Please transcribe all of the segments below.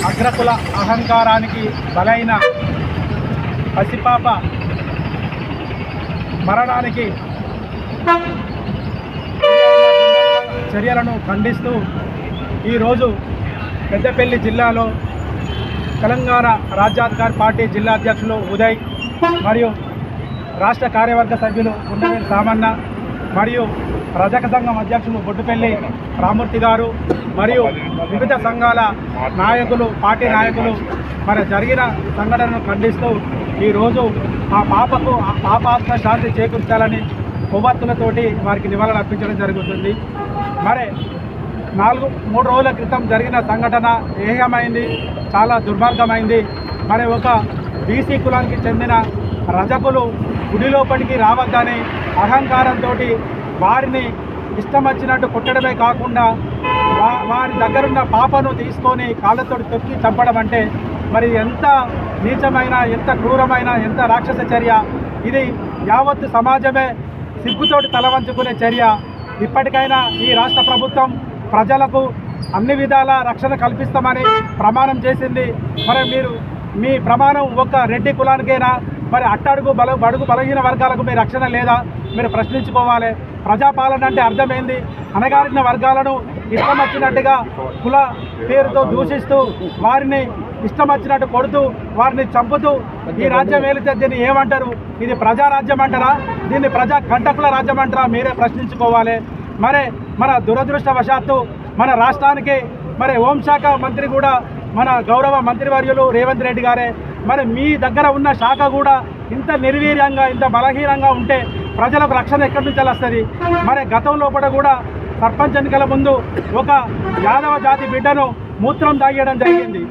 అగ్రకుల అహంకారానికి బలైన పసిపాప మరణానికి చర్యలను ఖండిస్తూ ఈరోజు పెద్దపల్లి జిల్లాలో తెలంగాణ రాజ్యాధికార పార్టీ జిల్లా అధ్యక్షులు ఉదయ్ మరియు రాష్ట్ర కార్యవర్గ సభ్యులు ఉండవేలి సామన్న మరియు రజక సంఘం అధ్యక్షులు బొడ్డుపల్లి రామూర్తి గారు మరియు వివిధ సంఘాల నాయకులు పార్టీ నాయకులు మరి జరిగిన సంఘటనను ఖండిస్తూ ఈరోజు ఆ పాప ఆత్మ శాంతి చేకూర్చాలని కొవ్వొత్తులతోటి వారికి నివాళులు అర్పించడం జరుగుతుంది. మరి 3 రోజుల క్రితం జరిగిన సంఘటన ఏహమైంది, చాలా దుర్మార్గమైంది. మరి ఒక బీసీ కులానికి చెందిన రజకులు గుడి లోపలికి రావద్దని అహంకారంతో వారిని ఇష్టం వచ్చినట్టు కొట్టడమే కాకుండా వారి దగ్గరున్న పాపను తీసుకొని కాళ్ళతో తొక్కి చంపడం అంటే మరి ఎంత నీచమైన, ఎంత క్రూరమైన, ఎంత రాక్షస చర్య ఇది. యావత్తు సమాజమే సిగ్గుతోటి తలవంచుకునే చర్య. ఇప్పటికైనా ఈ రాష్ట్ర ప్రభుత్వం ప్రజలకు అన్ని విధాల రక్షణ కల్పిస్తామని ప్రమాణం చేసింది. మరి మీరు మీ ప్రమాణం ఒక్క రెడ్డి కులానికైనా మరి అట్టడుగు బడుగు బలహీన వర్గాలకు మీ రక్షణ లేదా? మీరు ప్రశ్నించుకోవాలి. ప్రజాపాలన అంటే అర్థమైంది. అణగారిన వర్గాలను ఇష్టం వచ్చినట్టుగా కుల పేరుతో దూషిస్తూ వారిని ఇష్టం వచ్చినట్టు కొడుతూ వారిని చంపుతూ ఈ రాజ్యం ఏలితే దీన్ని ఏమంటారు? ఇది ప్రజారాజ్యం అంటారా? దీన్ని ప్రజా కంటకుల రాజ్యం అంటారా? మీరే ప్రశ్నించుకోవాలి. మరి మన దురదృష్టవశాత్తు మన రాష్ట్రానికి మరి హోంశాఖ మంత్రి కూడా మన గౌరవ మంత్రివర్యులు రేవంత్ రెడ్డి గారే. మరి మీ దగ్గర ఉన్న శాఖ కూడా ఇంత నిర్వీర్యంగా, ఇంత బలహీనంగా ఉంటే ప్రజలకు రక్షణ ఎక్కడి నుంచి వస్తుంది? మరి గతంలో కూడా సర్పంచ్ ఎన్నికల ముందు ఒక యాదవ జాతి బిడ్డను మూత్రం తాగేయడం జరిగింది.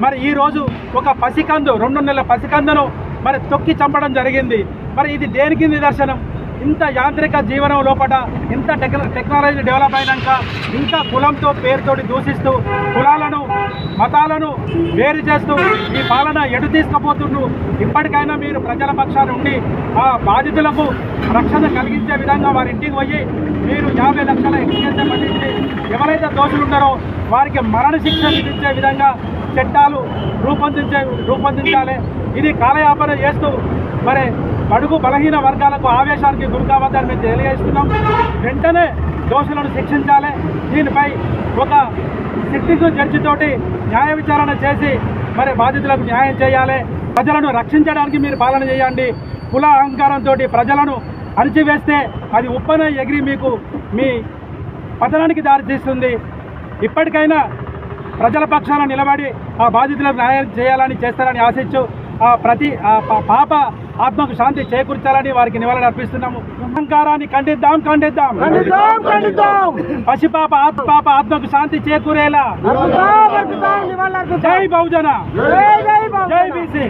మరి ఈరోజు ఒక పసికందు 2 నెలల పసికందును మరి తొక్కి చంపడం జరిగింది. మరి ఇది దేనికి నిదర్శనం? ఇంత యాంత్రిక జీవనం లోపల ఇంత టెక్నాలజీ డెవలప్ అయినాక ఇంకా కులంతో పేరుతోటి దూషిస్తూ కులాలను మతాలను వేరు చేస్తూ ఈ పాలన ఎటు తీసుకుపోతుండ్రు. ఇప్పటికైనా మీరు ప్రజల పక్షాన ఉండి ఆ బాధితులకు రక్షణ కలిగించే విధంగా వారి ఇంటికి పోయి మీరు 50 లక్షల ఎక్స్‌గ్రేషియా పట్టించి ఎవరైతే దోషులు ఉన్నారో వారికి మరణశిక్ష విధించే విధంగా చట్టాలు రూపొందించాలి. ఇది కాలయాపన చేస్తూ మరి బడుగు బలహీన వర్గాలకు ఆవేశానికి గురి కావద్దని మేము తెలియజేస్తున్నాం. వెంటనే దోషులను శిక్షించాలి. దీనిపై ఒక సిట్టింగ్ జడ్జితోటి న్యాయ విచారణ చేసి మరి బాధితులకు న్యాయం చేయాలి. ప్రజలను రక్షించడానికి మీరు పాలన చేయండి. కుల అహంకారంతో ప్రజలను అణిచివేస్తే అది ఉప్పన ఎగిరి మీకు మీ పతనానికి దారితీస్తుంది. ఇప్పటికైనా ప్రజల పక్షాన నిలబడి ఆ బాధితులకు న్యాయం చేయాలని చేస్తారని ఆశించు పాప ఆత్మకు శాంతి చేకూర్చాలని వారికి నివాళులు అర్పిస్తున్నాము. అహంకారాన్ని ఖండిద్దాం. పసిపాప ఆత్మకు శాంతి చేకూరేలా జై బహుజన, జై బీసీ.